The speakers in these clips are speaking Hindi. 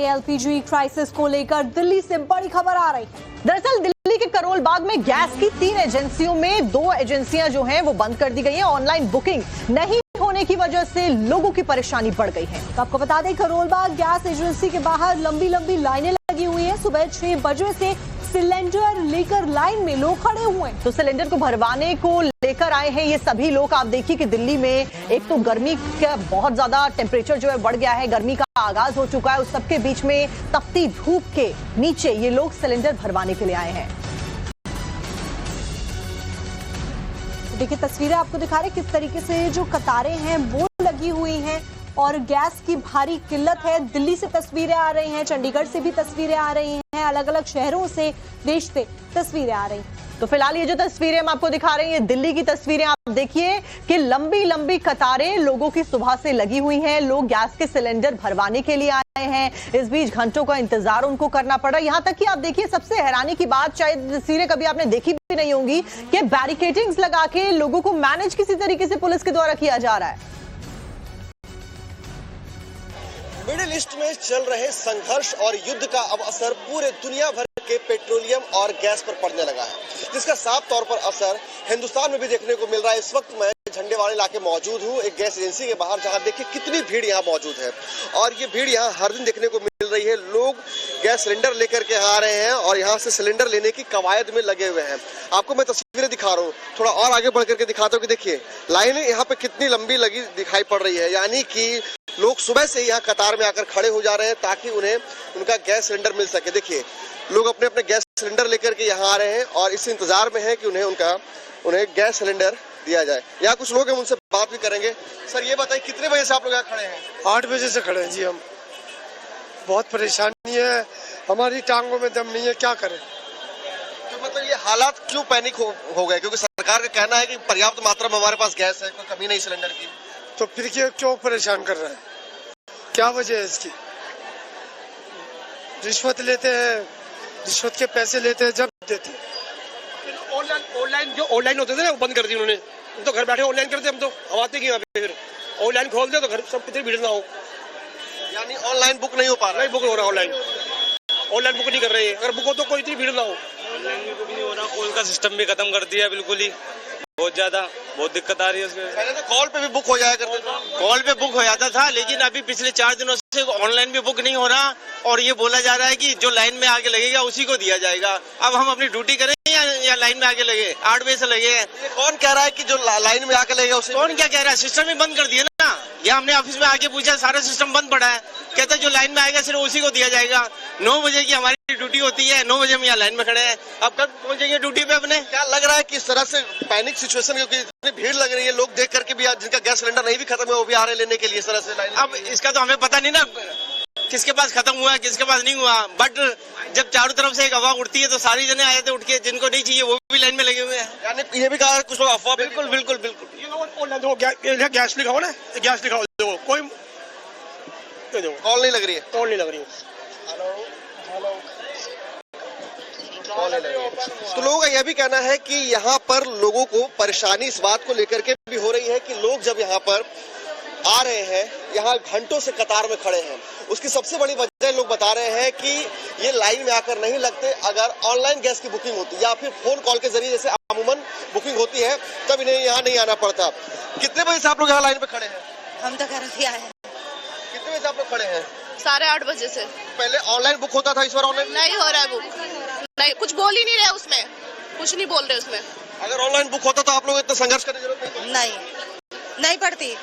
एलपीजी क्राइसिस को लेकर दिल्ली से बड़ी खबर आ रही है। दरअसल दिल्ली के करोल बाग में गैस की 3 एजेंसियों में 2 एजेंसियां जो हैं वो बंद कर दी गई हैं। ऑनलाइन बुकिंग नहीं होने की वजह से लोगों की परेशानी बढ़ गई है। तो आपको बता दें, करोल बाग गैस एजेंसी के बाहर लंबी लंबी लाइनें लगी हुई हैं। सुबह 6 बजे से सिलेंडर लेकर लाइन में लोग खड़े हुए हैं। तो सिलेंडर को भरवाने को लेकर आए हैं ये सभी लोग। आप देखिए कि दिल्ली में एक तो गर्मी का बहुत ज्यादा टेम्परेचर जो है बढ़ गया है, गर्मी का आगाज हो चुका है। उस सबके बीच में तपती धूप के नीचे ये लोग सिलेंडर भरवाने के लिए आए हैं। देखिए तस्वीरें आपको दिखा रहे किस तरीके से जो कतारें हैं वो लगी हुई हैं और गैस की भारी किल्लत है। दिल्ली से तस्वीरें आ रही हैं, चंडीगढ़ से भी तस्वीरें आ रही हैं, अलग अलग शहरों से, देश से तस्वीरें आ रही हैं। तो फिलहाल ये जो तस्वीरें हम आपको दिखा रहे हैं, ये दिल्ली की तस्वीरें। आप देखिए कि लंबी लंबी कतारें लोगों की सुबह से लगी हुई हैं। लोग गैस के सिलेंडर भरवाने के लिए आए हैं। इस बीच घंटों का इंतजार उनको करना पड़ रहा है। यहां तक कि आप देखिए, सबसे हैरानी की बात, शायद तस्वीरें कभी आपने देखी भी नहीं होंगी, कि बैरिकेडिंग्स लगा के लोगों को मैनेज किसी तरीके से पुलिस के द्वारा किया जा रहा है। मिडिल ईस्ट में चल रहे संघर्ष और युद्ध का अब असर पूरे दुनिया भर के पेट्रोलियम और गैस पर पड़ने लगा है, जिसका साफ तौर पर असर हिंदुस्तान में भी देखने को मिल रहा है। इस वक्त मैं झंडे वाले इलाके मौजूद हूँ, एक गैस एजेंसी के बाहर, जहाँ देखिए कितनी भीड़ यहाँ मौजूद है। और ये भीड़ यहाँ हर दिन देखने को मिल रही है। लोग गैस सिलेंडर लेकर के आ रहे हैं और यहाँ से सिलेंडर लेने की कवायद में लगे हुए हैं। आपको मैं तस्वीरें दिखा रहा हूँ, थोड़ा और आगे बढ़ करके दिखाता हूँ कि देखिए लाइनें यहाँ पे कितनी लंबी लगी दिखाई पड़ रही है। यानी कि लोग सुबह से यहाँ कतार में आकर खड़े हो जा रहे हैं ताकि उन्हें उनका गैस सिलेंडर मिल सके। देखिए लोग अपने अपने गैस सिलेंडर लेकर के यहाँ आ रहे हैं और इस इंतजार में है कि उन्हें गैस सिलेंडर दिया जाए। यहाँ कुछ लोग हैं, उनसे बात भी करेंगे। सर ये बताइए, कितने बजे से आप लोग यहाँ खड़े हैं? 8 बजे से खड़े हैं जी। हम बहुत परेशानी है, हमारी टांगों में दम नहीं है, क्या करें। तो मतलब ये हालात क्यों पैनिक हो गए? क्योंकि सरकार का कहना है कि पर्याप्त मात्रा में हमारे पास गैस है, कोई कमी नहीं सिलेंडर की। तो फिर क्यों परेशान कर रहे हैं? क्या वजह है इसकी? रिश्वत लेते हैं, रिश्वत के पैसे लेते हैं, जब देते हैं। ऑनलाइन होते थे ना, वो बंद कर दी उन्होंने। हम तो घर बैठे ऑनलाइन करते, हम तो हम आते कि यहाँ पे फिर ऑनलाइन खोल दे तो घर सब कितनी भीड़ ना हो। यानी ऑनलाइन बुक नहीं हो पा रहा? नहीं बुक हो रहा, ऑनलाइन बुक नहीं कर रहे हैं। अगर बुक हो तो कोई इतनी भीड़ ना हो। ऑनलाइन बुक नहीं हो रहा, कॉल का सिस्टम भी खत्म कर दिया बिल्कुल ही। बहुत दिक्कत आ रही है उसमें। पहले तो कॉल पे भी बुक हो जाया करते थे। कॉल पे बुक हो जाता था, लेकिन अभी पिछले 4 दिनों से ऑनलाइन भी बुक नहीं हो रहा और ये बोला जा रहा है कि जो लाइन में आगे लगेगा उसी को दिया जाएगा। अब हम अपनी ड्यूटी करें या लाइन में आगे लगे? 8 बजे से लगे हैं। ये कौन कह रहा है कि जो लाइन में आके लगेगा उसे? कौन क्या कह रहा है? सिस्टम ही बंद कर दिया ना। ये हमने ऑफिस में आके पूछा, सारा सिस्टम बंद पड़ा है। कहता है जो लाइन में आएगा सिर्फ उसी को दिया जाएगा। 9 बजे की हमारी ड्यूटी होती है, 9 बजे हम यहाँ लाइन में खड़े हैं। अब कब पहुंचेंगे ड्यूटी पे अपने? क्या लग रहा है कि इस तरह से पैनिक सिचुएशन, क्योंकि इतनी भीड़ लग रही है, लोग देख करके भी जिनका गैस सिलेंडर नहीं भी खत्म है वो भी आ रहे हैं लेने के लिए, इस तरह से लाइन। अब इसका तो हमें पता नहीं ना किसके पास खत्म हुआ है, किसके पास नहीं हुआ। बट जब चारों तरफ से एक हवा उड़ती है तो सारी जने आए थे उठ के, जिनको नहीं चाहिए वो भी लाइन में लगे हुए हैं। यानी ये भी कहा कुछ लोग अफवाह। बिल्कुल बिल्कुल बिल्कुल। गैस लिखा हो ना, गैस लिखा हो, कोई कॉल नहीं लग रही है। कॉल नहीं लग रही है। तो लोगों का यह भी कहना है कि यहाँ पर लोगों को परेशानी इस बात को लेकर के भी हो रही है कि लोग जब यहाँ पर आ रहे हैं, यहाँ घंटों से कतार में खड़े हैं। उसकी सबसे बड़ी वजह लोग बता रहे हैं कि ये लाइन में आकर नहीं लगते। अगर ऑनलाइन गैस की बुकिंग होती या फिर फोन कॉल के जरिए जैसे अमूमन बुकिंग होती है तब इन्हें यहाँ नहीं आना पड़ता। कितने बजे से आप लोग यहाँ लाइन पे खड़े हैं? हम तो घर पे आए हैं। कितने बजे से आप लोग खड़े हैं? 8:30 बजे से। पहले ऑनलाइन बुक होता था, इस बार ऑनलाइन नहीं हो रहा है बुक। नहीं, कुछ बोल ही नहीं रहे उसमें, कुछ नहीं बोल रहे उसमें। अगर ऑनलाइन बुक होता तो आप लोग इतना संघर्ष करने की जरूरत नहीं पड़ती।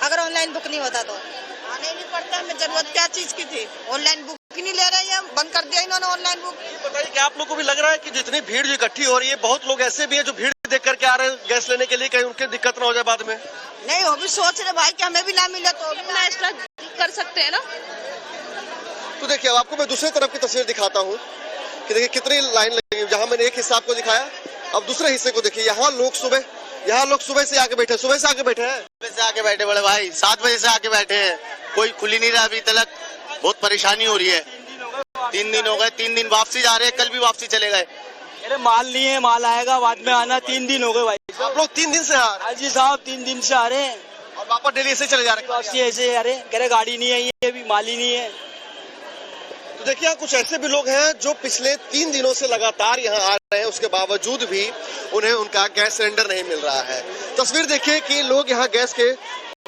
अगर ऑनलाइन बुक नहीं होता तो आने नहीं पड़ता। हमें जरूरत क्या चीज की थी? ऑनलाइन बुक ही नहीं ले रहे हैं, बंद कर दिया इन्होंने ऑनलाइन बुक। ये बताइए कि आप लोग को भी लग रहा है कि जितनी भीड़ जो इकट्ठी हो रही है, बहुत लोग ऐसे भी हैं जो भीड़ देख करके आ रहे हैं गैस लेने के लिए, कहीं उनके दिक्कत ना हो जाए बाद में? नहीं, वो भी सोच रहे भाई कि हमें भी ना मिले तो अपना एक्स्ट्रा कर सकते हैं ना। तो देखिए अब आपको मैं दूसरी तरफ की तस्वीर दिखाता हूँ कि देखिए कितनी लाइन लगी। जहाँ मैंने एक हिस्सा आपको दिखाया, अब दूसरे हिस्से को देखिए। यहाँ लोग सुबह से आके बैठे हैं। सुबह से आके बैठे बड़े भाई, 7 बजे से आके बैठे हैं। कोई खुल ही नहीं रहा अभी तक। बहुत परेशानी हो रही है। 3 दिन हो गए, 3 दिन वापसी जा रहे हैं, कल भी वापसी चले गए। अरे माल नहीं है, माल आएगा बाद में आना। 3 दिन हो गए भाई। आप लोग 3 दिन से आ रहे हैं? जी साहब, 3 दिन से आ रहे हैं और वापस डेली ऐसे चले जा रहे हैं? वापसी ऐसे आ रहे। कह रहे गाड़ी नहीं आई है, अभी माल ही नहीं है। देखिए कुछ ऐसे भी लोग हैं जो पिछले 3 दिनों से लगातार यहाँ आ रहे हैं, उसके बावजूद भी उन्हें उनका गैस सिलेंडर नहीं मिल रहा है। तस्वीर देखिए कि लोग यहाँ गैस के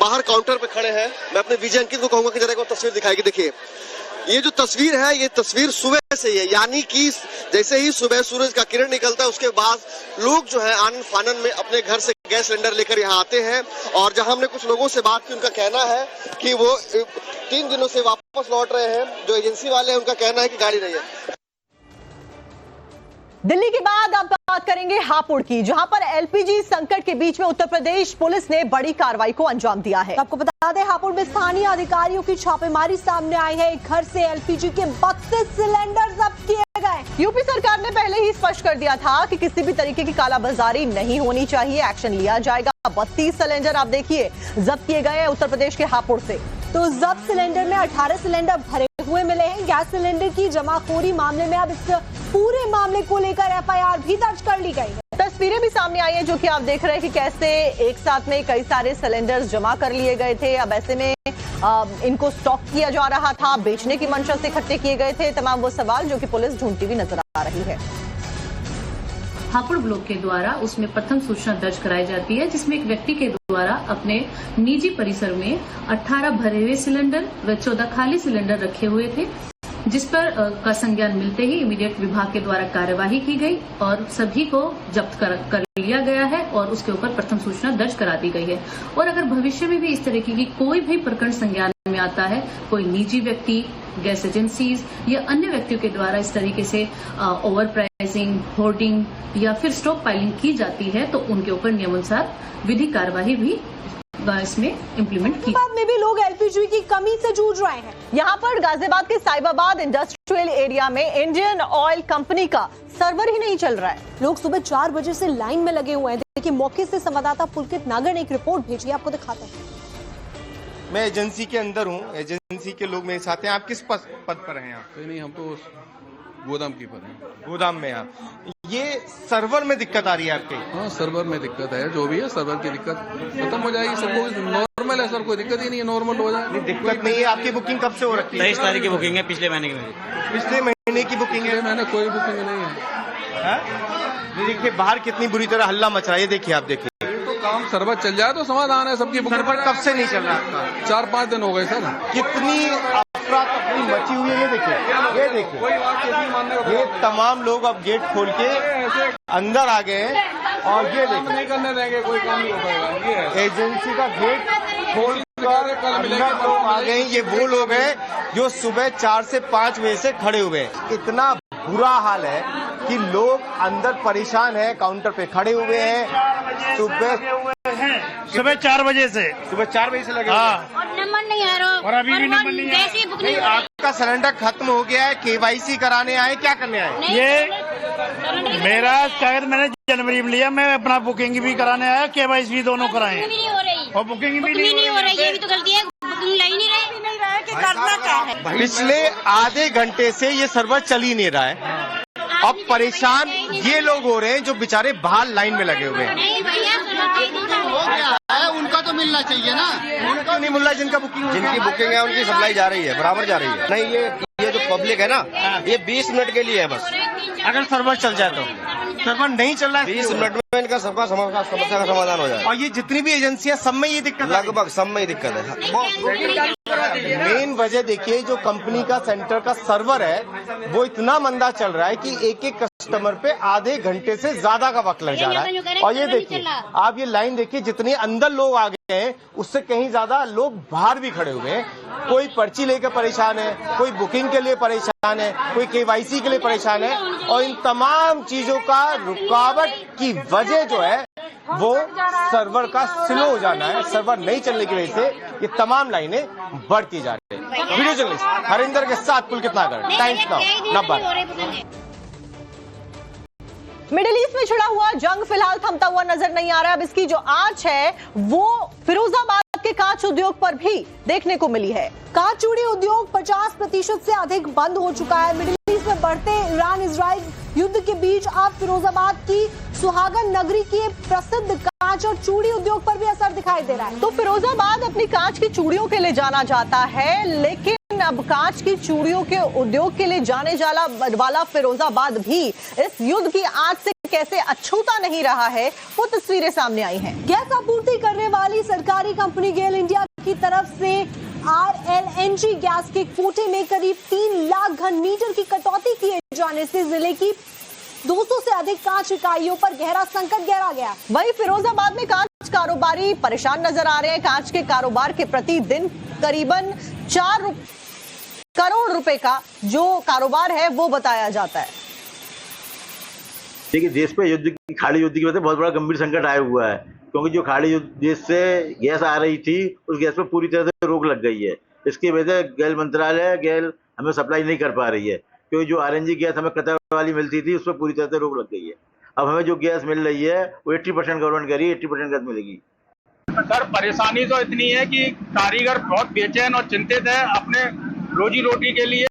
बाहर काउंटर पे खड़े हैं। मैं अपने विजय अंकित को कहूंगा कि जरा एक और तस्वीर दिखाएगी। देखिए ये जो तस्वीर है, ये तस्वीर सुबह से ही है, यानी कि जैसे ही सुबह सूरज का किरण निकलता है उसके बाद लोग जो है आनन फानन में अपने घर से गैस सिलेंडर लेकर यहाँ आते हैं। और जहां हमने कुछ लोगों से बात की, उनका कहना है कि वो 3 दिनों से वापस लौट रहे हैं। जो एजेंसी वाले हैं उनका कहना है कि गाड़ी नहीं है। दिल्ली के बाद अब बात करेंगे हापुड़ की, जहां पर एलपीजी संकट के बीच में उत्तर प्रदेश पुलिस ने बड़ी कार्रवाई को अंजाम दिया है। आपको बता दें, हापुड़ में स्थानीय अधिकारियों की छापेमारी सामने आई है। एक घर से एलपीजी के 32 सिलेंडर जब्त किए गए। यूपी सरकार ने पहले ही स्पष्ट कर दिया था कि किसी भी तरीके की कालाबाजारी नहीं होनी चाहिए, एक्शन लिया जाएगा। 32 सिलेंडर आप देखिए जब्त किए गए हैं उत्तर प्रदेश के हापुड़ से। तो जब्त सिलेंडर में 18 सिलेंडर भरे हुए मिले हैं। गैस सिलेंडर की जमाखोरी मामले में अब इस पूरे मामले को लेकर एफआईआर भी दर्ज कर ली गई है। तस्वीरें भी सामने आई है जो कि आप देख रहे हैं कि कैसे एक साथ में कई सारे सिलेंडर्स जमा कर लिए गए थे। अब ऐसे में इनको स्टॉक किया जा रहा था, बेचने की मंशा से इकट्ठे किए गए थे। तमाम वो सवाल जो कि पुलिस ढूंढती हुई नजर आ रही है। हापुड़ ब्लॉक के द्वारा उसमें प्रथम सूचना दर्ज कराई जाती है, जिसमें एक व्यक्ति के द्वारा अपने निजी परिसर में 18 भरे हुए सिलेंडर व 14 खाली सिलेंडर रखे हुए थे, जिस पर का संज्ञान मिलते ही इमीडिएट विभाग के द्वारा कार्यवाही की गई और सभी को जब्त कर लिया गया है और उसके ऊपर प्रथम सूचना दर्ज करा दी गई है। और अगर भविष्य में भी इस तरीके की कोई भी प्रकरण संज्ञान में आता है, कोई निजी व्यक्ति, गैस एजेंसीज या अन्य व्यक्तियों के द्वारा इस तरीके से ओवर प्राइसिंग, होर्डिंग या फिर स्टॉक पाइलिंग की जाती है, तो उनके ऊपर नियमानुसार विधिक कार्यवाही भी इसमें इम्प्लीमेंट की। बाद में भी लोग एलपीजी की कमी से जूझ रहे हैं। यहाँ पर गाजियाबाद के साहिबाबाद इंडस्ट्रियल एरिया में इंडियन ऑयल कंपनी का सर्वर ही नहीं चल रहा है। लोग सुबह 4 बजे से लाइन में लगे हुए हैं। देखिए मौके से संवाददाता पुलकित नागर ने एक रिपोर्ट भेजी, आपको दिखाते हैं। मैं एजेंसी के अंदर हूँ, एजेंसी के लोग मेरे साथ हैं। आप किस पद पर हैं? आप? नहीं, हम तो गोदाम कीपर हैं। गोदाम में आप? ये सर्वर में दिक्कत आ रही है आपके? हाँ, सर्वर में दिक्कत है। जो भी है सर्वर की दिक्कत खत्म हो जाएगी। सबको नॉर्मल है सर, कोई दिक्कत ही नहीं है, नॉर्मल हो जाए। दिक्कत नहीं है। आपकी बुकिंग कब से हो रखी है? 23 तारीख की बुकिंग है, पिछले महीने की। पिछले महीने की बुकिंग है? मैंने कोई बुकिंग नहीं है। देखिए बाहर कितनी बुरी तरह हल्ला मच रहा है। देखिए आप देखिए, काम सर्वर चल जाए तो समाधान है सबकी। सर्वर कब से नहीं चल रहा आपका? 4-5 दिन हो गए सर। कितनी अफरा तफरी मची हुई है। ये देखिए, ये देखिए, ये तमाम लोग अब गेट खोल के अंदर आ गए हैं और ये देखिए नहीं करने देंगे, कोई काम नहीं हो पाएगा। एजेंसी का गेट खोल कर अंदर लोग आ गए। ये वो लोग हैं जो सुबह 4 से 5 बजे से खड़े हुए हैं। इतना बुरा हाल है कि लोग अंदर परेशान हैं, काउंटर पे खड़े हुए हैं। सुबह 4 बजे से लगे। हाँ। और नंबर नहीं आ रहा और अभी भी नंबर नहीं है। कैसे बुक नहीं हो आपका सिलेंडर खत्म हो गया है, केवाईसी कराने आए, क्या करने आए? ये मेरा कागज मैंने जनवरी में लिया, मैं अपना बुकिंग भी कराने आया, केवाईसी भी दोनों कराए और बुकिंग भी नहीं हो रही। ये भी तो गलती है, बुकिंग लाई नहीं रहे कि करना क्या है। पिछले आधे घंटे से ये सर्वर चल ही नहीं रहा है। अब परेशान ये लोग हो रहे हैं जो बेचारे बाहर लाइन में लगे हुए हैं। नहीं भैया, उनका तो मिलना चाहिए ना। उनका नहीं मिल रहा, जिनकी बुकिंग है उनकी सप्लाई जा रही है, बराबर जा रही है। नहीं, ये जो पब्लिक है ना, ये 20 मिनट के लिए है बस। अगर सर्वर चल जाए तो। सर्वर नहीं चल रहा है, 20 मिनट में इनका सबका समस्या का समाधान हो जाए। और ये जितनी भी एजेंसियां सब में ये दिक्कत, लगभग सब में ही दिक्कत है। मेन वजह देखिए, जो कंपनी का सेंटर का सर्वर है वो इतना मंदा चल रहा है कि एक एक कस्टमर पे आधे घंटे से ज्यादा का वक्त लग जा रहा है। और ये देखिए, आप ये लाइन देखिए, जितने अंदर लोग आ गए हैं उससे कहीं ज्यादा लोग बाहर भी खड़े हुए हैं। कोई पर्ची लेकर परेशान है, कोई बुकिंग के लिए परेशान है, कोई केवाईसी के लिए परेशान है। और इन तमाम चीजों का रुकावट की वजह जो है वो सर्वर का स्लो हो जाना है। सर्वर नहीं चलने की वजह से ये तमाम लाइनें बढ़ती जा रही है। वीडियो जर्नलिस्ट हरिंदर के साथ पुलकित नागर, टाइम्स नाउ, नब्बे। मिडिल ईस्ट में छिड़ा हुआ जंग फिलहाल थमता हुआ नजर नहीं आ रहा है। अब इसकी जो आंच है वो फिरोजाबाद के कांच उद्योग पर भी देखने को मिली है। कांच चूड़ी उद्योग 50% से अधिक बंद हो चुका है। मिडिल ईस्ट में बढ़ते ईरान इजराइल युद्ध के बीच अब फिरोजाबाद की सुहागन नगरी के प्रसिद्ध कांच और चूड़ी उद्योग पर भी असर दिखाई दे रहा है। तो फिरोजाबाद अपनी कांच की चूड़ियों के लिए जाना जाता है, लेकिन अब कांच की चूड़ियों के उद्योग के लिए जाने वाला फिरोजाबाद भी इस युद्ध की आग से कैसे अछूता नहीं रहा है, वो तस्वीरें सामने आई हैं। गैस आपूर्ति करने वाली सरकारी कंपनी गेल इंडिया की तरफ से RLNG गैस के कोटे में करीब 3 लाख घन मीटर की कटौती किए जाने से जिले की 200 से अधिक कांच इकाइयों पर गहरा संकट गहरा गया। वहीं फिरोजाबाद में कांच कारोबारी परेशान नजर आ रहे हैं। कांच के कारोबार के प्रति दिन करीबन 4 करोड़ रुपए का जो कारोबार है वो बताया जाता है। देखिए, देश पे युद्ध की खाड़ी युद्ध की वजह से बहुत बड़ा गंभीर संकट आया हुआ है, क्योंकि जो खाड़ी युद्ध देश से गैस आ रही थी उस गैस पे पूरी तरह से रोक लग गई है। इसकी वजह से गैस मंत्रालय गैस हमें सप्लाई नहीं कर पा रही है, क्योंकि जो RNG गैस हमें कतर वाली मिलती थी उस पर पूरी तरह से रोक लग गई है। अब हमें जो गैस मिल रही है वो 80% गवर्नमेंट कह रही है, 80% गैस मिलेगी। सर, परेशानी तो इतनी है कि कारीगर बहुत बेचैन और चिंतित है अपने रोजी रोटी के लिए,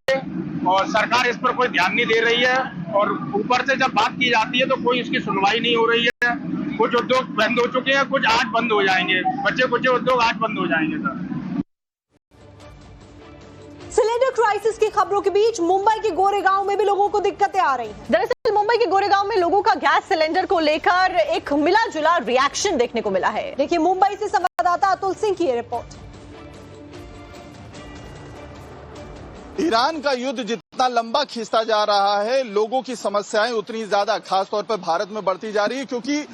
और सरकार इस पर कोई ध्यान नहीं दे रही है। और ऊपर से जब बात की जाती है तो कोई इसकी सुनवाई नहीं हो रही है। कुछ उद्योग बंद हो चुके हैं, कुछ आज बंद हो जाएंगे, बचे कुछ उद्योग आज बंद हो जाएंगे। सर, सिलेंडर क्राइसिस की खबरों के बीच मुंबई के गोरेगांव में भी लोगों को दिक्कतें आ रही हैं। दरअसल मुंबई के गोरेगांव में लोगों का गैस सिलेंडर को लेकर एक मिला जुला रिएक्शन देखने को मिला है। देखिए, मुंबई से संवाददाता अतुल सिंह की रिपोर्ट। ईरान का युद्ध जितना लंबा खींचता जा रहा है, लोगों की समस्याएं उतनी ज्यादा खासतौर पर भारत में बढ़ती जा रही है, क्योंकि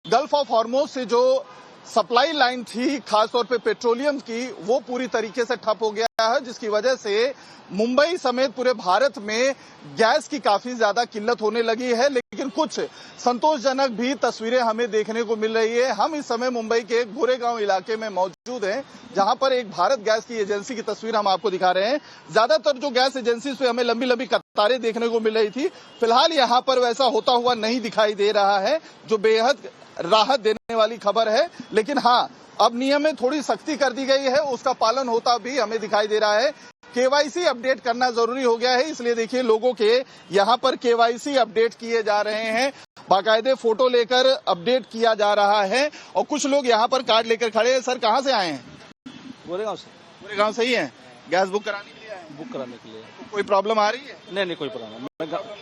गल्फ ऑफ हॉर्मोज से जो सप्लाई लाइन थी खासतौर पे पेट्रोलियम की, वो पूरी तरीके से ठप हो गया है, जिसकी वजह से मुंबई समेत पूरे भारत में गैस की काफी ज्यादा किल्लत होने लगी है। लेकिन कुछ संतोषजनक भी तस्वीरें हमें देखने को मिल रही है। हम इस समय मुंबई के गोरेगांव इलाके में मौजूद हैं, जहां पर एक भारत गैस की एजेंसी की तस्वीर हम आपको दिखा रहे हैं। ज्यादातर जो गैस एजेंसी पे हमें लंबी लंबी कतारें देखने को मिल रही थी, फिलहाल यहाँ पर वैसा होता हुआ नहीं दिखाई दे रहा है, जो बेहद राहत देने वाली खबर है। लेकिन हाँ, अब नियम में थोड़ी सख्ती कर दी गई है, उसका पालन होता भी हमें दिखाई दे रहा है। KYC अपडेट करना जरूरी हो गया है, इसलिए देखिए लोगों के यहाँ पर KYC अपडेट किए जा रहे हैं, बाकायदे फोटो लेकर अपडेट किया जा रहा है। और कुछ लोग यहाँ पर कार्ड लेकर खड़े हैं। सर, कहाँ से आए हैं? गोरेगांव से। गोरेगांव से ही है। गैस बुक कराने के लिए आए हैं? बुक कराने के लिए। कोई प्रॉब्लम आ रही है? नहीं, कोई प्रॉब्लम।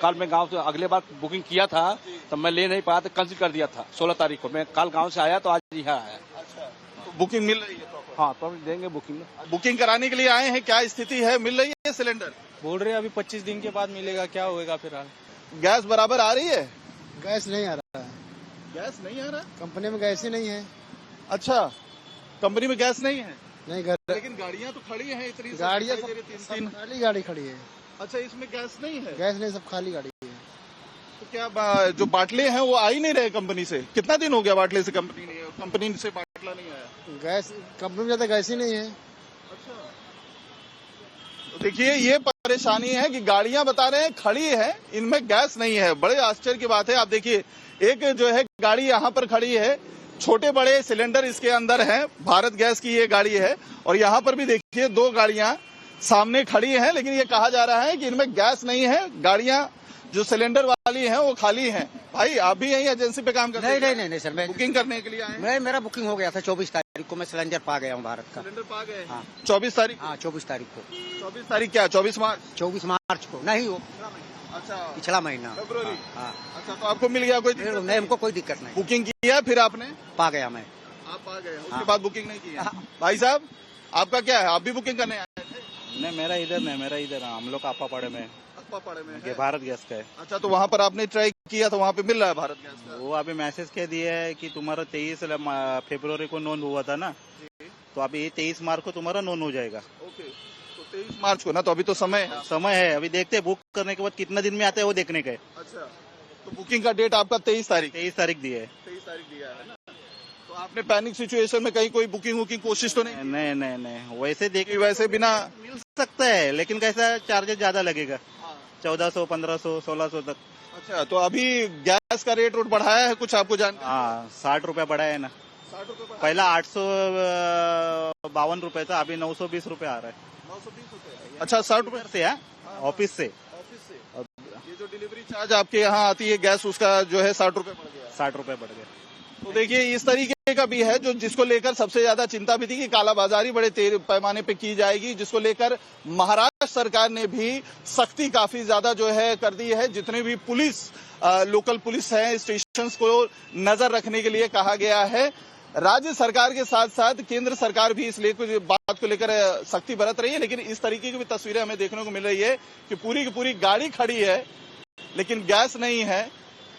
कल मैं गांव से अगले बार बुकिंग किया था तो मैं ले नहीं पाया, तो कैंसिल कर दिया था 16 तारीख को। मैं कल गांव से आया तो आज यहाँ आया। अच्छा, तो बुकिंग मिल रही है? हाँ, तो हम देंगे बुकिंग। बुकिंग कराने के लिए आए हैं, क्या स्थिति है? मिल रही है सिलेंडर? बोल रहे हैं अभी 25 दिन के बाद मिलेगा, क्या होगा फिलहाल। गैस बराबर आ रही है? गैस नहीं आ रहा है। गैस नहीं आ रहा? कंपनी में गैस ही नहीं है। अच्छा, कंपनी में गैस नहीं है? नहीं, लेकिन गाड़ियाँ तो खड़ी हैं, इतनी गाड़ियाँ तीन खाली गाड़ी खड़ी है। अच्छा, इसमें गैस नहीं है? गैस नहीं, सब खाली गाड़ी है। तो क्या जो बाटले हैं वो आ ही नहीं रहे कंपनी से? कितना दिन हो गया बाटले से कंपनी से बाटला नहीं आया? गैस कंपनी में ज्यादा गैस ही नहीं है। अच्छा, तो देखिए ये परेशानी है कि गाड़ियां बता रहे हैं खड़ी है, इनमें गैस नहीं है। बड़े आश्चर्य की बात है। आप देखिए, एक जो है गाड़ी यहाँ पर खड़ी है, छोटे बड़े सिलेंडर इसके अंदर हैं, भारत गैस की ये गाड़ी है। और यहाँ पर भी देखिए 2 गाड़ियां सामने खड़ी हैं, लेकिन ये कहा जा रहा है कि इनमें गैस नहीं है। गाड़ियां जो सिलेंडर वाली हैं वो खाली हैं। भाई, आप भी यही एजेंसी पे काम करते हैं? नहीं सर, मैं बुकिंग करने के लिए आए हैं? मेरा बुकिंग हो गया था 24 तारीख को। मैं सिलेंडर पा गया हूँ भारत का। सिलेंडर पा गए? हाँ। 24 तारीख? हाँ, 24 तारीख को। 24 तारीख क्या? 24 मार्च? 24 मार्च को नहीं हो। अच्छा, पिछला महीना, फरवरी। हाँ। अच्छा, तो आपको मिल गया? कोई नहीं, हमको कोई दिक्कत नहीं। बुकिंग किया फिर आपने? पा गया मैं। आप पा गए, उसके बाद बुकिंग नहीं की? भाई साहब, आपका क्या है? आप भी बुकिंग करने आए थे? नहीं, मेरा इधर हम लोग अप्पापाड़े में है। भारत गैस का है। अच्छा, तो वहाँ पर आपने ट्राई किया तो वहाँ पे मिल रहा है भारत गैस का? वो अभी मैसेज कह दिया है कि तुम्हारा 23 फरवरी को नोन हुआ था ना, तो अभी 23 मार्च को तुम्हारा नोन हो जाएगा। ओके, तो 23 मार्च को ना, तो अभी तो समय है। अभी देखते हैं बुक करने के बाद कितना दिन में आते हैं वो देखने का है। अच्छा, तो बुकिंग का डेट आपका 23 तारीख? 23 तारीख दिया है। 23 तारीख दिया है ना। तो आपने पैनिक सिचुएशन में कहीं कोई बुकिंग कोशिश तो नहीं? नहीं, वैसे देखिए, वैसे बिना मिल सकता है, लेकिन कैसा चार्जेस ज्यादा लगेगा, 1400, 1500, 1600 तक। अच्छा, तो अभी गैस का रेट बढ़ाया है कुछ आपको जान? हाँ, 60 रुपया बढ़ाया है ना। 60 रुपये? पहला 852 रुपए था, अभी 920 रुपए आ रहा है। 920 रुपए? अच्छा, 60 रुपए से है ऑफिस से। ये जो डिलीवरी चार्ज आपके यहाँ आती है गैस, उसका जो है 60 रुपए बढ़ गया। 60 रुपए बढ़ गया। तो देखिए, इस तरीके का भी है, जो जिसको लेकर सबसे ज्यादा चिंता भी थी कि कालाबाजारी बड़े तेज पैमाने पे की जाएगी, जिसको लेकर महाराष्ट्र सरकार ने भी सख्ती काफी ज्यादा जो है कर दी है। जितने भी पुलिस लोकल पुलिस है, स्टेशंस को नजर रखने के लिए कहा गया है। राज्य सरकार के साथ साथ केंद्र सरकार भी इस बात को लेकर सख्ती बरत रही है। लेकिन इस तरीके की भी तस्वीरें हमें देखने को मिल रही है कि पूरी की पूरी गाड़ी खड़ी है लेकिन गैस नहीं है।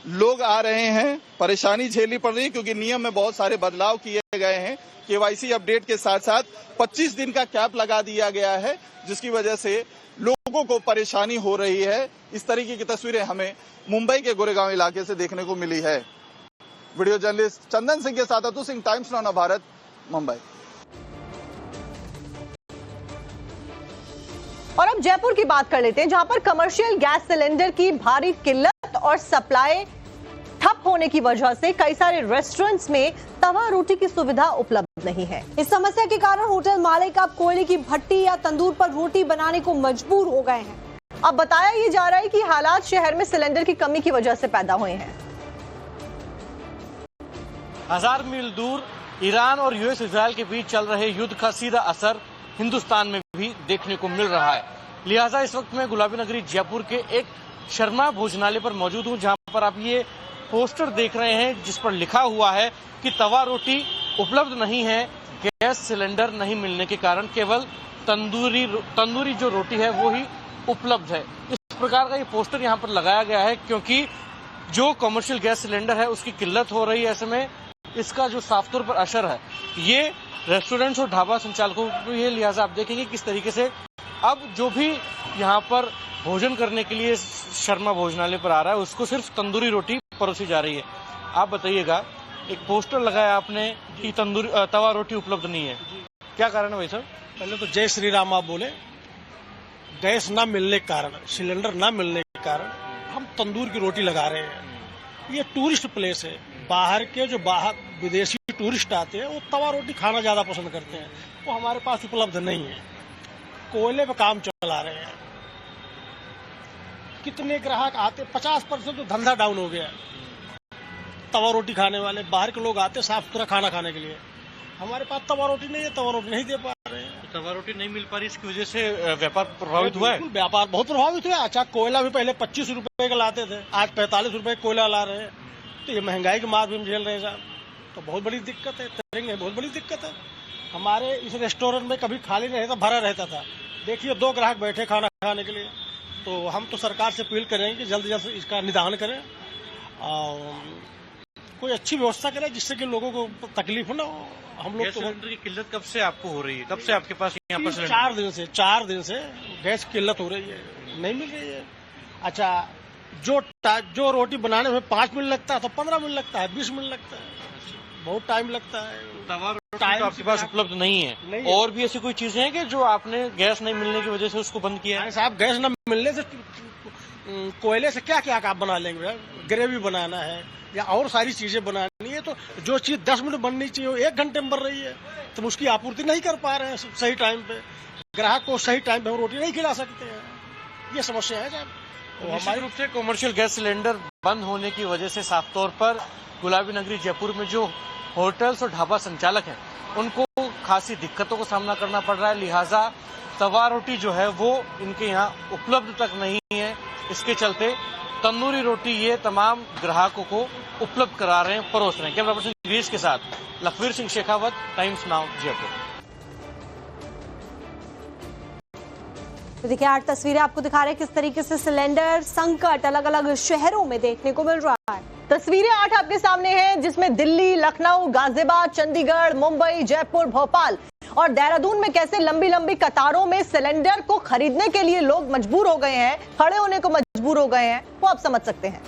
लोग आ रहे हैं, परेशानी झेलनी पड़ रही है क्योंकि नियम में बहुत सारे बदलाव किए गए हैं। केवाईसी अपडेट के साथ साथ 25 दिन का कैप लगा दिया गया है, जिसकी वजह से लोगों को परेशानी हो रही है। इस तरीके की तस्वीरें हमें मुंबई के गोरेगांव इलाके से देखने को मिली है। वीडियो जर्नलिस्ट चंदन सिंह के साथ अतुल सिंह, टाइम्स नाउ भारत, मुंबई। और अब जयपुर की बात कर लेते हैं, जहां पर कमर्शियल गैस सिलेंडर की भारी किल्लत और सप्लाई ठप होने की वजह से कई सारे रेस्टोरेंट्स में तवा रोटी की सुविधा उपलब्ध नहीं है। इस समस्या के कारण होटल मालिक अब कोयले की भट्टी या तंदूर पर रोटी बनाने को मजबूर हो गए हैं। अब बताया ये जा रहा है कि हालात शहर में सिलेंडर की कमी की वजह से पैदा हुए हैं। 1000 मील दूर ईरान और यूएस इजराइल के बीच चल रहे युद्ध का सीधा असर हिंदुस्तान में भी देखने को मिल रहा है। लिहाजा इस वक्त मैं गुलाबी नगरी जयपुर के एक शर्मा भोजनालय पर मौजूद हूं, जहां पर आप ये पोस्टर देख रहे हैं जिस पर लिखा हुआ है कि तवा रोटी उपलब्ध नहीं है। गैस सिलेंडर नहीं मिलने के कारण केवल तंदूरी जो रोटी है वो ही उपलब्ध है। इस प्रकार का ये पोस्टर यहाँ पर लगाया गया है क्योंकि जो कमर्शियल गैस सिलेंडर है उसकी किल्लत हो रही है। ऐसे में इसका जो साफ तौर पर असर है ये रेस्टोरेंट्स और ढाबा संचालकों को ये, लिहाजा आप देखेंगे किस तरीके से अब जो भी यहाँ पर भोजन करने के लिए शर्मा भोजनालय पर आ रहा है उसको सिर्फ तंदूरी रोटी परोसी जा रही है। आप बताइएगा, एक पोस्टर लगाया आपने कि तवा रोटी उपलब्ध नहीं है, क्या कारण है भाई साहब? पहले तो जय श्री राम आप बोले। गैस ना मिलने के कारण, सिलेंडर ना मिलने के कारण हम तंदूर की रोटी लगा रहे हैं। ये टूरिस्ट प्लेस है, बाहर के जो विदेशी टूरिस्ट आते हैं वो तवा रोटी खाना ज्यादा पसंद करते हैं, वो हमारे पास उपलब्ध नहीं है। कोयले पे काम चला रहे हैं, कितने ग्राहक आते, 50% तो धंधा डाउन हो गया। तवा रोटी खाने वाले बाहर के लोग आते साफ सुथरा खाना खाने के लिए, हमारे पास तवा रोटी नहीं है, तवा रोटी नहीं दे पा रहे हैं। तवा रोटी नहीं मिल पा रही, इसकी वजह से व्यापार प्रभावित हुआ है। व्यापार बहुत प्रभावित हुआ। अच्छा, कोयला भी पहले 25 रुपए का लाते थे, आज 45 रुपए कोयला ला रहे हैं। तो ये महंगाई की मार भी हम झेल रहे हैं साहब, तो बहुत बड़ी दिक्कत है। करेंगे, बहुत बड़ी दिक्कत है। हमारे इस रेस्टोरेंट में कभी खाली नहीं रहता, भरा रहता था। देखिए 2 ग्राहक बैठे खाना खाने के लिए। तो हम तो सरकार से अपील करेंगे कि जल्द से जल्द इसका निदान करें और कोई अच्छी व्यवस्था करें जिससे कि लोगों को तकलीफ ना हो। हम लोग तो सिलेंडर की किल्लत कब से आपको हो रही है? कब से आपके पास यहाँ पर 4 दिन से गैस की किल्लत हो रही है, नहीं मिल रही है। अच्छा, जो रोटी बनाने में 5 मिनट लगता है तो 15 मिनट लगता है, 20 मिनट लगता है, बहुत टाइम लगता है। तवा रोटी तो आपके पास उपलब्ध नहीं है। और भी ऐसी कोई चीजें हैं कि जो आपने गैस नहीं मिलने की वजह से उसको बंद किया है? साहब, गैस न मिलने से कोयले से क्या क्या आप बना लेंगे? ग्रेवी बनाना है या और सारी चीजें बनानी है, तो जो चीज 10 मिनट बननी चाहिए 1 घंटे में बन रही है, तो उसकी आपूर्ति नहीं कर पा रहे हैं सही टाइम पे। ग्राहक को सही टाइम पे हम रोटी नहीं खिला सकते हैं, ये समस्या है साहब। हमारे रूप से कमर्शियल गैस सिलेंडर बंद होने की वजह से साफ तौर पर गुलाबी नगरी जयपुर में जो होटल्स और ढाबा संचालक हैं उनको खासी दिक्कतों का सामना करना पड़ रहा है। लिहाजा तवा रोटी जो है वो इनके यहाँ उपलब्ध तक नहीं है। इसके चलते तंदूरी रोटी ये तमाम ग्राहकों को उपलब्ध करा रहे हैं, परोस रहे हैं। कैमरा पर्सन गिरीश के साथ लखवीर सिंह शेखावत, टाइम्स नाउ जयपुर। तो देखिए 8 तस्वीरें आपको दिखा रहे हैं किस तरीके से सिलेंडर संकट अलग अलग शहरों में देखने को मिल रहा है। तस्वीरें 8 आपके सामने हैं, जिसमें दिल्ली, लखनऊ, गाजियाबाद, चंडीगढ़, मुंबई, जयपुर, भोपाल और देहरादून में कैसे लंबी लंबी कतारों में सिलेंडर को खरीदने के लिए लोग मजबूर हो गए हैं, खड़े होने को मजबूर हो गए हैं, वो आप समझ सकते हैं।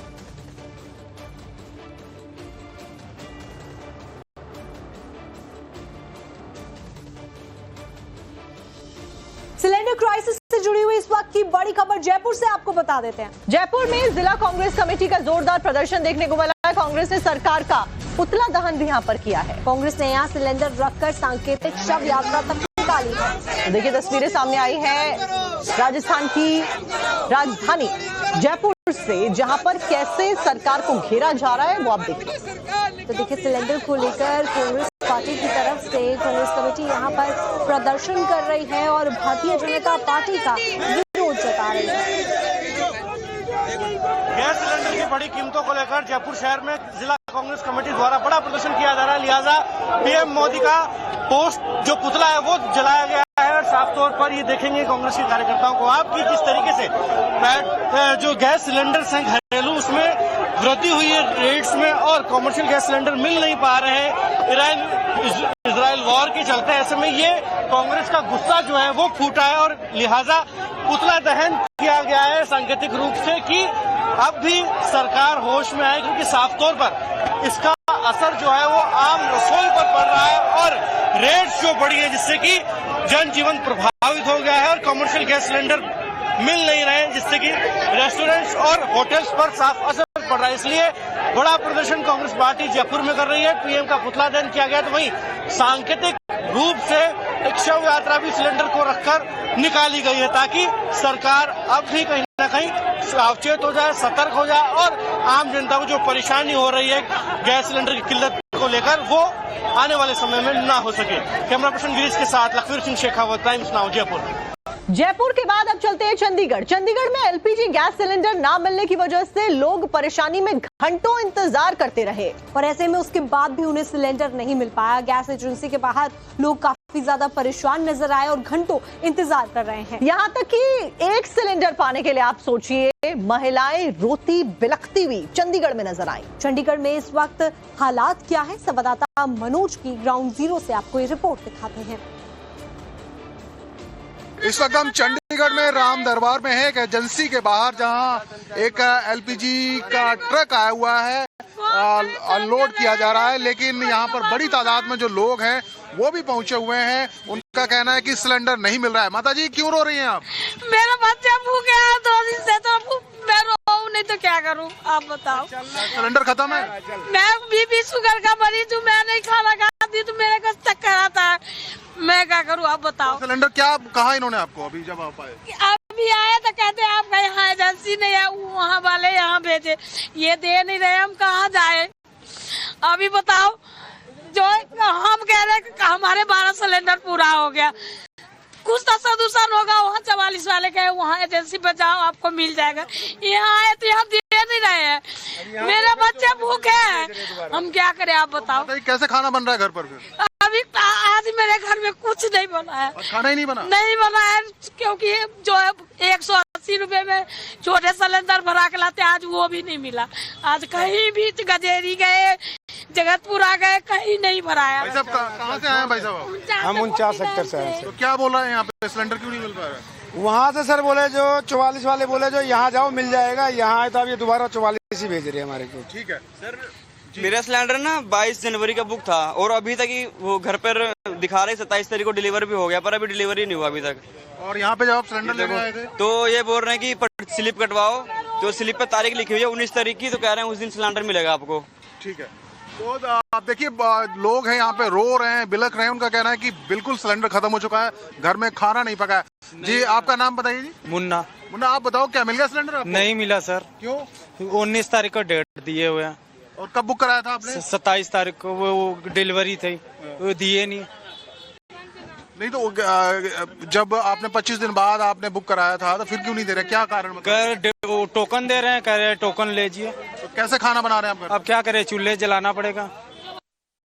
सिलेंडर क्राइसिस से जुड़ी हुई इस वक्त की बड़ी खबर जयपुर से आपको बता देते हैं। जयपुर में जिला कांग्रेस कमेटी का जोरदार प्रदर्शन देखने को मिला है। कांग्रेस ने सरकार का पुतला दहन भी यहां पर किया है। कांग्रेस ने यहां सिलेंडर रखकर सांकेतिक शव यात्रा तक निकाली है। देखिए तस्वीरें सामने आई है राजस्थान की राजधानी जयपुर से, जहां पर कैसे सरकार को घेरा जा रहा है वो आप देखिए। तो देखिए सिलेंडर को लेकर कांग्रेस पार्टी की तरफ से कांग्रेस कमेटी यहां पर प्रदर्शन कर रही है और भारतीय जनता पार्टी का विरोध जता रही है। गैस सिलेंडर की बड़ी कीमतों को लेकर जयपुर शहर में जिला कांग्रेस कमेटी द्वारा बड़ा प्रदर्शन किया जा रहा है। लिहाजा पीएम मोदी का पोस्ट जो पुतला है वो जलाया गया है और साफ तौर पर ये देखेंगे कांग्रेस के कार्यकर्ताओं को आप कि जिस तरीके से जो गैस सिलेंडर हैं घरेलू उसमें वृद्धि हुई है रेट्स में और कॉमर्शियल गैस सिलेंडर मिल नहीं पा रहे हैं इजराइल वॉर के चलते। ऐसे में ये कांग्रेस का गुस्सा जो है वो फूटा है और लिहाजा पुतला दहन किया गया है सांकेतिक रूप से कि अब भी सरकार होश में आए, क्योंकि साफ तौर पर इसका असर जो है वो आम रसोई पर पड़ रहा है और रेट्स जो बढ़ी है जिससे कि जनजीवन प्रभावित हो गया है और कमर्शियल गैस सिलेंडर मिल नहीं रहे हैं जिससे कि रेस्टोरेंट्स और होटल्स पर साफ असर पड़ रहा है। इसलिए बड़ा प्रदर्शन कांग्रेस पार्टी जयपुर में कर रही है। पीएम का पुतला दहन किया गया तो वहीं सांकेतिक रूप से एक शव यात्रा भी सिलेंडर को रखकर निकाली गई है ताकि सरकार अब भी कहीं न कहीं सावचेत हो जाए, सतर्क हो जाए और आम जनता को जो परेशानी हो रही है गैस सिलेंडर की किल्लत को लेकर वो आने वाले समय में ना हो सके। कैमरा पर्सन गिरीश के साथ लखवीर सिंह शेखावत, टाइम्स नाउ जयपुर। जयपुर के बाद अब चलते हैं चंडीगढ़। चंडीगढ़ में एलपीजी गैस सिलेंडर ना मिलने की वजह से लोग परेशानी में घंटों इंतजार करते रहे और ऐसे में उसके बाद भी उन्हें सिलेंडर नहीं मिल पाया। गैस एजेंसी के बाहर लोग काफी ज्यादा परेशान नजर आए और घंटों इंतजार कर रहे हैं। यहाँ तक कि एक सिलेंडर पाने के लिए आप सोचिए महिलाएं रोती बिलखती हुई चंडीगढ़ में नजर आई। चंडीगढ़ में इस वक्त हालात क्या है, संवाददाता मनोज की ग्राउंड जीरो से आपको ये रिपोर्ट दिखाते हैं। इस वक्त हम चंडीगढ़ में राम दरबार में है, एक एजेंसी के बाहर जहां एक एलपीजी का ट्रक आया हुआ है, अनलोड किया जा रहा है, लेकिन यहां पर बड़ी तादाद में जो लोग हैं वो भी पहुंचे हुए हैं। उनका कहना है कि सिलेंडर नहीं मिल रहा है। माता जी क्यों रो रही हैं आप? मेरा बच्चा भूखे है 2 दिन से, तो मैं रो नहीं तो क्या करूं आप बताओ। सिलेंडर खत्म है। मैं बीपी शुगर का मरीज हूँ, मैं नहीं खाना खाती तो मेरे को चक्कर आता है, मैं क्या करूँ आप बताओ। सिलेंडर क्या कहा इन्होंने आपको अभी जब आप आए? अभी आए तो कहते आपका यहाँ एजेंसी नहीं है, वहाँ वाले यहाँ भेजे, ये दे नहीं रहे, हम कहाँ जाए अभी बताओ। जो हम कह रहे हैं हमारे 12 सिलेंडर पूरा हो गया, कुछ तो सदूषण होगा, वहाँ 44 वाले गए वहाँ एजेंसी पे जाओ आपको मिल जाएगा, यहाँ आए तो यहाँ दे नहीं रहे हैं। मेरे बच्चे भूखे हैं, हम क्या करें आप बताओ। कैसे खाना बन रहा है घर पर फिर? अभी आज मेरे घर में कुछ नहीं बना है। खाना ही नहीं बना? नहीं बना है, क्योंकि जो है 180 रुपए में छोटे सिलेंडर भरा के लाते, आज वो भी नहीं मिला। आज कहीं भी गजेरी गए, जगतपुरा गए, कहीं नहीं भराया। भाई साहब कहाँ से आए हैं भाई साहब? हम 49 सेक्टर से आए। तो क्या बोल रहे हैं यहाँ पे, सिलेंडर क्यों नहीं मिल पा रहा है? वहाँ से सर बोले जो 44 वाले बोले जो यहाँ जाओ मिल जाएगा, यहाँ आए तो अब ये दोबारा 44 ही भेज रहे हैं हमारे को। ठीक है सर। मेरा सिलेंडर ना 22 जनवरी का बुक था और अभी तक ही वो घर पर दिखा रहे 27 तारीख को डिलीवर भी हो गया, पर अभी डिलीवरी नहीं हुआ अभी तक। और यहाँ पे जब आप सिलेंडर लेने आए थे तो ये बोल रहे हैं कि स्लिप कटवाओ, जो स्लिप पे तारीख लिखी हुई है 19 तारीख की, तो कह रहे हैं उस दिन सिलेंडर मिलेगा आपको। ठीक है। तो आप देखिए लोग हैं यहाँ पे रो रहे हैं, बिलख रहे हैं। उनका कहना है कि बिल्कुल सिलेंडर खत्म हो चुका है, घर में खाना नहीं पका है। जी आपका नाम बताइए जी। मुन्ना। मुन्ना आप बताओ क्या मिल गया सिलेंडर आपको? नहीं मिला सर। क्यों? 19 तारीख को डेट दिए हुए हैं। और कब बुक कराया था आपने? 27 तारीख को वो डिलीवरी थी, वो दिए नहीं। नहीं तो जब आपने 25 दिन बाद आपने बुक कराया था तो फिर क्यों नहीं दे रहे, क्या कारण? टोकन दे रहे हैं, कह रहे हैं टोकन लीजिए। तो कैसे खाना बना रहे हैं आप? अब क्या करें, चूल्हे जलाना पड़ेगा।